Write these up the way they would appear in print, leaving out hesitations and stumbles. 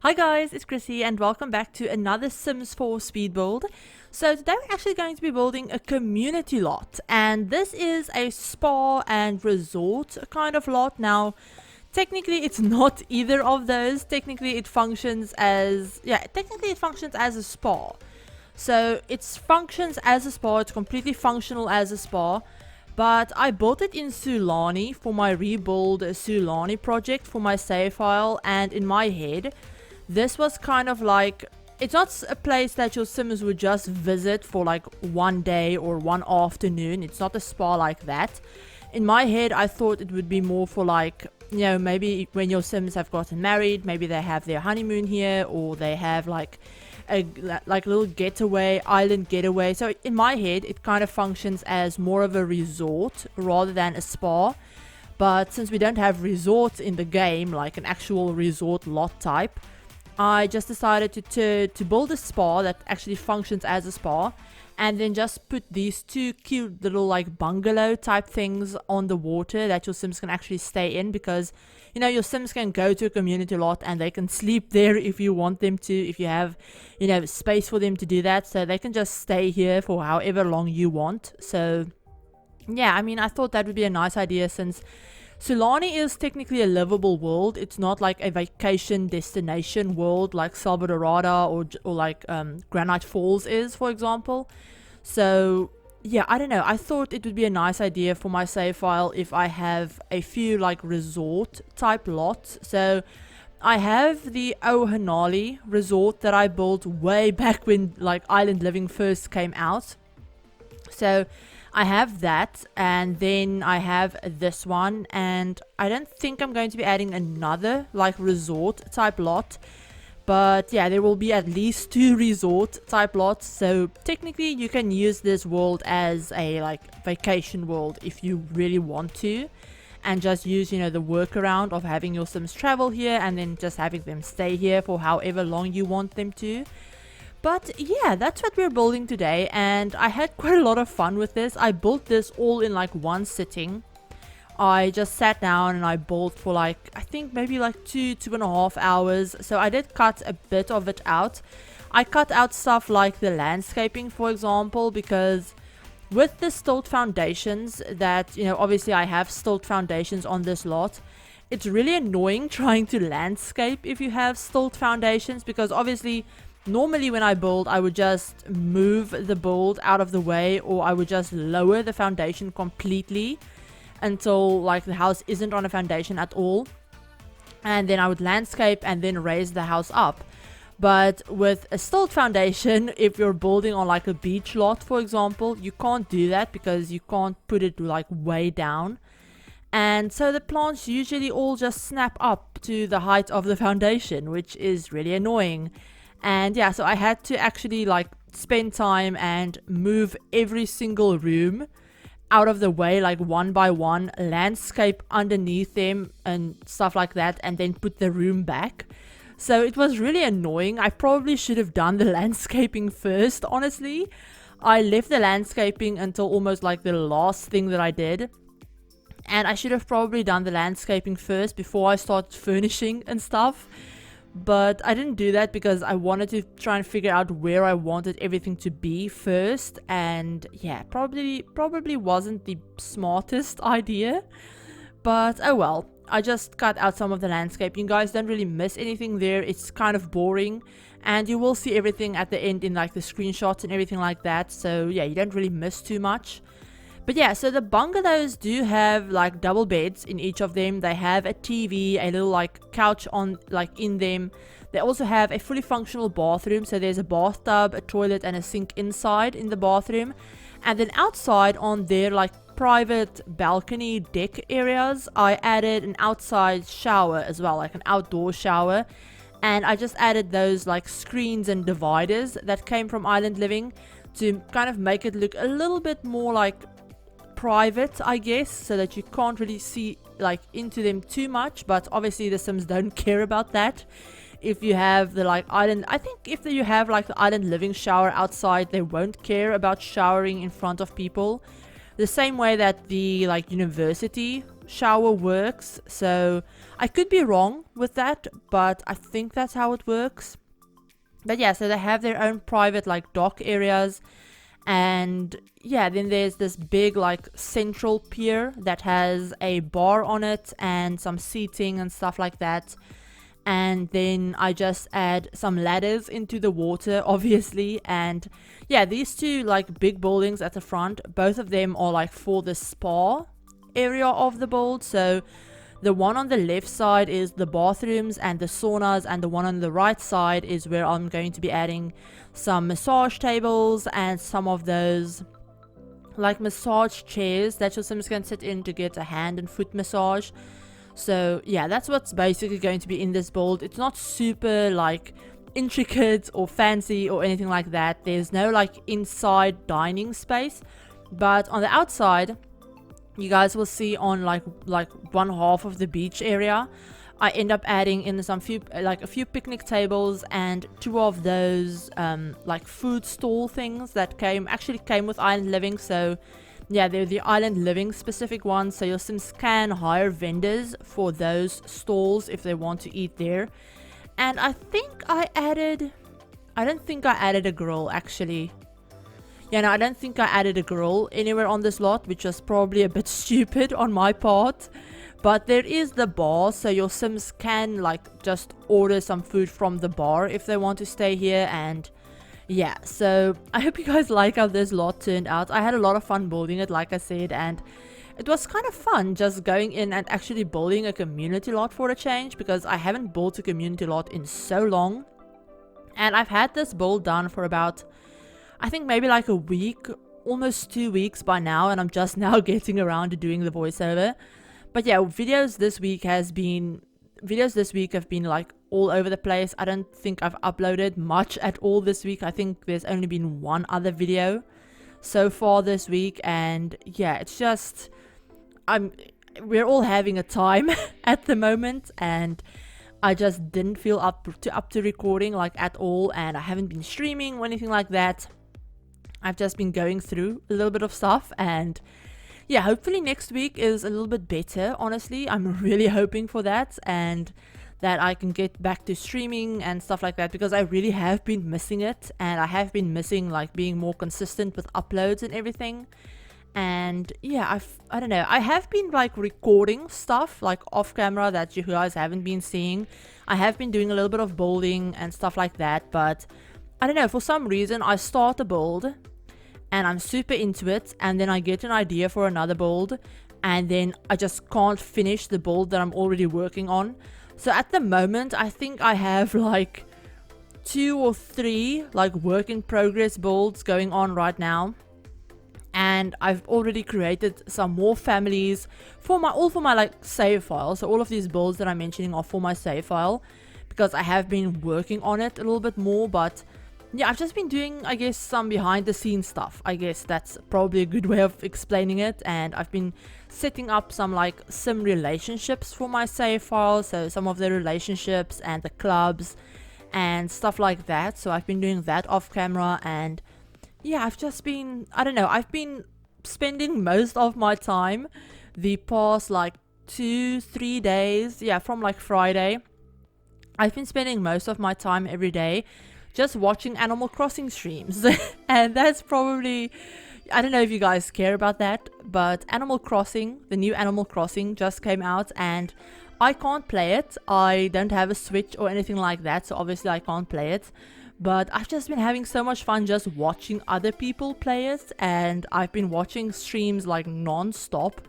Hi guys, it's Chrissie and welcome back to another Sims 4 speed build. So today we're actually going to be building a community lot, and this is a spa and resort kind of lot. Now technically it's not either of those. Technically it functions as a spa. So it functions as a spa, it's completely functional as a spa. But I built it in Sulani for my Rebuild Sulani project for my save file, and in my head this was kind of like, it's not a place that your Sims would just visit for like one day or one afternoon. It's not a spa like that. In my head I thought it would be more for like, you know, maybe when your Sims have gotten married, maybe they have their honeymoon here, or they have like a little getaway, island getaway. So in my head it kind of functions as more of a resort rather than a spa. But since we don't have resorts in the game, like an actual resort lot type, I just decided to build a spa that actually functions as a spa, and then just put these two cute little like bungalow type things on the water that your Sims can actually stay in, because you know your Sims can go to a community lot and they can sleep there if you want them to, if you have, you know, space for them to do that. So they can just stay here for however long you want. So yeah, I mean, I thought that would be a nice idea, since Sulani is technically a livable world. It's not like a vacation destination world like Salvadorada or like Granite Falls is, for example. So yeah, I don't know, I thought it would be a nice idea for my save file if I have a few like resort type lots. So I have the Ohanali resort that I built way back when like Island Living first came out. So I have that, and then I have this one, and I don't think I'm going to be adding another like resort type lot. But yeah, there will be at least 2 resort type lots. So technically you can use this world as a like vacation world if you really want to, and just use, you know, the workaround of having your Sims travel here and then just having them stay here for however long you want them to. But yeah, that's what we're building today, and I had quite a lot of fun with this. I built this all in like one sitting. I just sat down and I built for like, I think maybe like 2.5 hours. So I did cut a bit of it out. I cut out stuff like the landscaping, for example, because with the stilt foundations that, you know, obviously I have stilt foundations on this lot. It's really annoying trying to landscape if you have stilt foundations, because obviously normally when I build, I would just move the build out of the way, or I would just lower the foundation completely until like the house isn't on a foundation at all, and then I would landscape and then raise the house up. But with a stilt foundation, if you're building on like a beach lot, for example, you can't do that because you can't put it like way down, and so the plants usually all just snap up to the height of the foundation, which is really annoying. And yeah, so I had to actually like spend time and move every single room out of the way, like one by one, landscape underneath them and stuff like that, and then put the room back. So it was really annoying. I probably should have done the landscaping first, honestly. I left the landscaping until almost like the last thing that I did, and I should have probably done the landscaping first before I started furnishing and stuff. But I didn't do that because I wanted to try and figure out where I wanted everything to be first, and yeah, probably wasn't the smartest idea. But oh well, I just cut out some of the landscape. You guys don't really miss anything there. It's kind of boring, and you will see everything at the end in like the screenshots and everything like that. So yeah, you don't really miss too much. But yeah, so the bungalows do have like double beds in each of them. They have a TV, a little like couch on like in them. They also have a fully functional bathroom. So there's a bathtub, a toilet, and a sink inside in the bathroom. And then outside on their like private balcony deck areas, I added an outside shower as well, like an outdoor shower. And I just added those like screens and dividers that came from Island Living to kind of make it look a little bit more like private, I guess, so that you can't really see like into them too much. But obviously the Sims don't care about that. If you have the like island, I think if you have like the Island Living shower outside, they won't care about showering in front of people. The same way that the like university shower works. So I could be wrong with that, but I think that's how it works. But yeah, so they have their own private like dock areas. And yeah, then there's this big like central pier that has a bar on it and some seating and stuff like that. And then I just add some ladders into the water, obviously. And yeah, these two like big buildings at the front, both of them are like for the spa area of the build. So the one on the left side is the bathrooms and the saunas, and the one on the right side is where I'm going to be adding some massage tables and some of those like massage chairs that your Sims can sit in to get a hand and foot massage. So yeah, that's what's basically going to be in this build. It's not super like intricate or fancy or anything like that. There's no like inside dining space, but on the outside, you guys will see on like one half of the beach area, I end up adding in a few picnic tables and two of those like food stall things that came with Island Living. So yeah, they're the Island Living specific ones, so your Sims can hire vendors for those stalls if they want to eat there. And I don't think I added a grill actually. Yeah, no, I don't think I added a grill anywhere on this lot, which was probably a bit stupid on my part. But there is the bar, so your Sims can like just order some food from the bar if they want to stay here. And yeah, so I hope you guys like how this lot turned out. I had a lot of fun building it, like I said, and it was kind of fun just going in and actually building a community lot for a change, because I haven't built a community lot in so long. And I've had this build done for about, I think maybe like a week, almost 2 weeks by now, and I'm just now getting around to doing the voiceover. But yeah, videos this week have been like all over the place. I don't think I've uploaded much at all this week. I think there's only been one other video so far this week, and yeah, it's just we're all having a time at the moment, and I just didn't feel up to recording like at all, and I haven't been streaming or anything like that. I've just been going through a little bit of stuff, and yeah, hopefully next week is a little bit better. Honestly, I'm really hoping for that, and that I can get back to streaming and stuff like that, because I really have been missing it, and I have been missing like being more consistent with uploads and everything. And yeah, I don't know, I have been like recording stuff like off camera that you guys haven't been seeing. I have been doing a little bit of building and stuff like that, but I don't know, for some reason I start a build and I'm super into it, and then I get an idea for another build, and then I just can't finish the build that I'm already working on. So at the moment, I think I have like 2 or 3 like work in progress builds going on right now. And I've already created some more families for my like save file. So all of these builds that I'm mentioning are for my save file, because I have been working on it a little bit more. But yeah, I've just been doing, I guess, some behind the scenes stuff. I guess that's probably a good way of explaining it. And I've been setting up some like sim relationships for my save file. So some of the relationships and the clubs and stuff like that. So I've been doing that off camera, and yeah, I've just been, I don't know, I've been spending most of my time the past like 2-3 days, yeah, from like Friday, I've been spending most of my time every day just watching Animal Crossing streams. And that's probably, I don't know if you guys care about that, but Animal Crossing, the new Animal Crossing just came out, and I can't play it. I don't have a Switch or anything like that, so obviously I can't play it. But I've just been having so much fun just watching other people play it, and I've been watching streams like non-stop.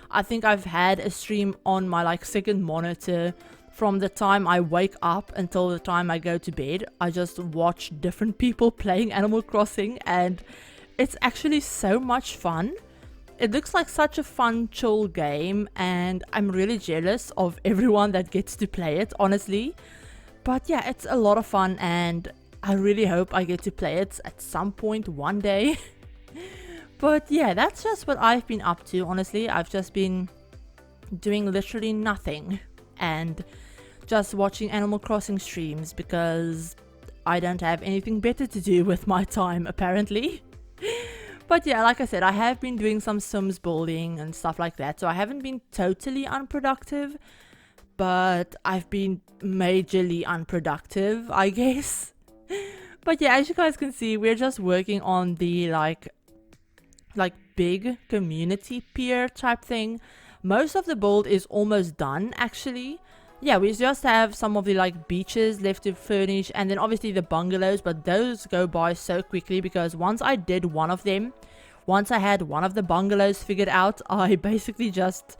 I think I've had a stream on my like second monitor from the time I wake up until the time I go to bed. I just watch different people playing Animal Crossing, and it's actually so much fun. It looks like such a fun, chill game, and I'm really jealous of everyone that gets to play it, honestly. But yeah, it's a lot of fun, and I really hope I get to play it at some point one day. But yeah, that's just what I've been up to, honestly. I've just been doing literally nothing and just watching Animal Crossing streams, because I don't have anything better to do with my time, apparently. But yeah, like I said, I have been doing some Sims building and stuff like that, so I haven't been totally unproductive, but I've been majorly unproductive, I guess. But yeah, as you guys can see, we're just working on the like big community pier type thing. Most of the build is almost done actually. Yeah, we just have some of the like beaches left to furnish, and then obviously the bungalows, but those go by so quickly because once I did one of them, once I had one of the bungalows figured out, I basically just,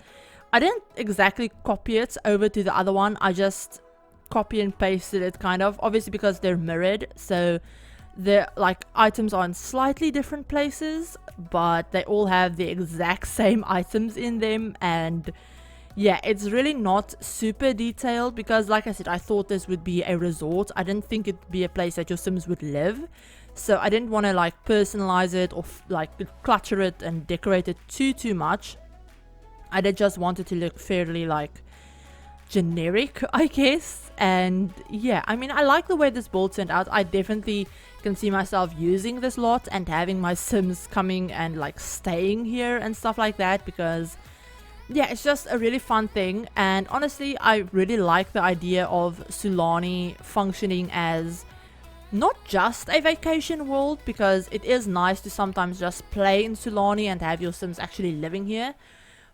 I didn't exactly copy it over to the other one, I just copy and pasted it kind of, obviously because they're mirrored, so the like items are in slightly different places, but they all have the exact same items in them. And yeah, it's really not super detailed because like I said, I thought this would be a resort. I didn't think it'd be a place that your Sims would live, so I didn't want to like personalize it or like clutter it and decorate it too much. I did just want it to look fairly like generic, I guess. And yeah, I mean, I like the way this build turned out. I definitely can see myself using this lot and having my Sims coming and like staying here and stuff like that, because yeah, it's just a really fun thing. And honestly, I really like the idea of Sulani functioning as not just a vacation world, because it is nice to sometimes just play in Sulani and have your Sims actually living here.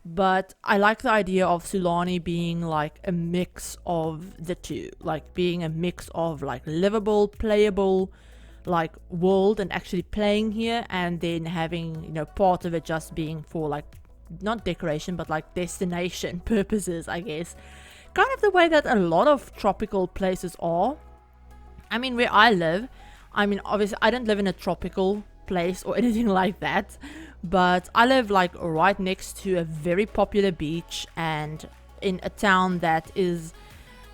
But I like the idea of Sulani being like a mix of the two, like being a mix of like livable, playable like world and actually playing here, and then having, you know, part of it just being for like not decoration but like destination purposes, I guess. Kind of the way that a lot of tropical places are. I mean, where I live, I mean, obviously I don't live in a tropical place or anything like that, but I live like right next to a very popular beach and in a town that is,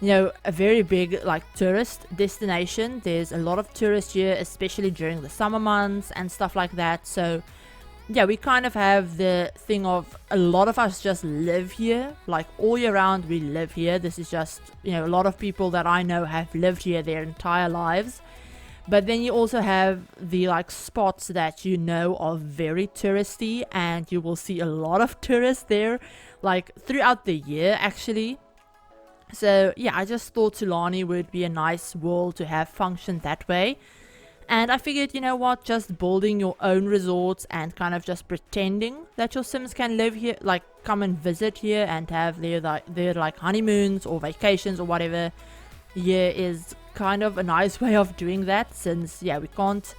you know, a very big like tourist destination. There's a lot of tourists here, especially during the summer months and stuff like that. So yeah, we kind of have the thing of a lot of us just live here, like all year round we live here. This is just, you know, a lot of people that I know have lived here their entire lives. But then you also have the like spots that you know are very touristy, and you will see a lot of tourists there like throughout the year actually. So yeah, I just thought Sulani would be a nice world to have function that way. And I figured, you know what, just building your own resorts and kind of just pretending that your Sims can live here, like come and visit here and have their like honeymoons or vacations or whatever here, is kind of a nice way of doing that, since yeah, we can't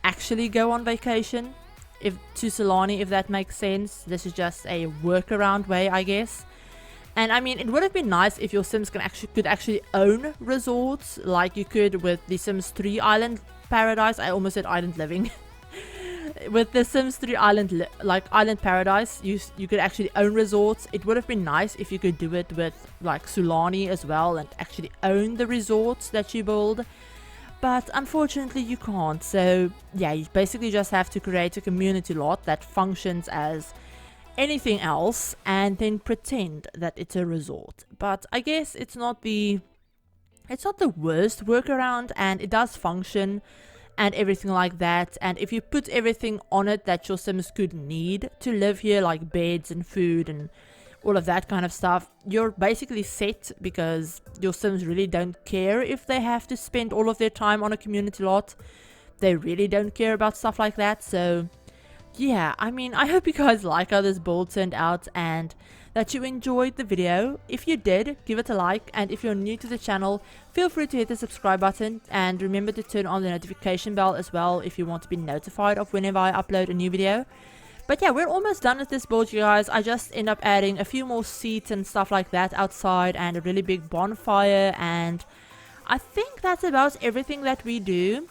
actually go on vacation to Sulani, if that makes sense. This is just a workaround way, I guess. And I mean, it would have been nice if your Sims could actually own resorts, like you could with the Sims 3 Island Paradise. I almost said island living. With the Sims 3 Island Paradise, you could actually own resorts. It would have been nice if you could do it with like Sulani as well and actually own the resorts that you build. But unfortunately you can't. So yeah, you basically just have to create a community lot that functions as anything else and then pretend that it's a resort. But I guess it's not the worst workaround, and it does function and everything like that. And if you put everything on it that your Sims could need to live here, like beds and food and all of that kind of stuff, you're basically set, because your Sims really don't care if they have to spend all of their time on a community lot. They really don't care about stuff like that. So yeah, I mean, I hope you guys like how this build turned out and that you enjoyed the video. If you did, give it a like, and if you're new to the channel, feel free to hit the subscribe button, and remember to turn on the notification bell as well if you want to be notified of whenever I upload a new video. But yeah, we're almost done with this build, you guys. I just end up adding a few more seats and stuff like that outside, and a really big bonfire, and I think that's about everything that we do.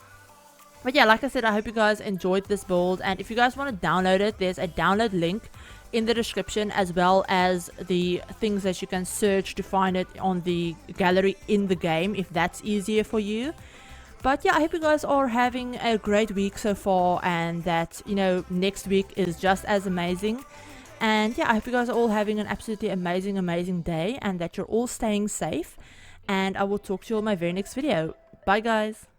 But yeah, like I said, I hope you guys enjoyed this build, and if you guys want to download it, there's a download link in the description, as well as the things that you can search to find it on the gallery in the game, if that's easier for you. But yeah, I hope you guys are having a great week so far, and that, you know, next week is just as amazing. And yeah, I hope you guys are all having an absolutely amazing day, and that you're all staying safe, and I will talk to you all in my very next video. Bye guys.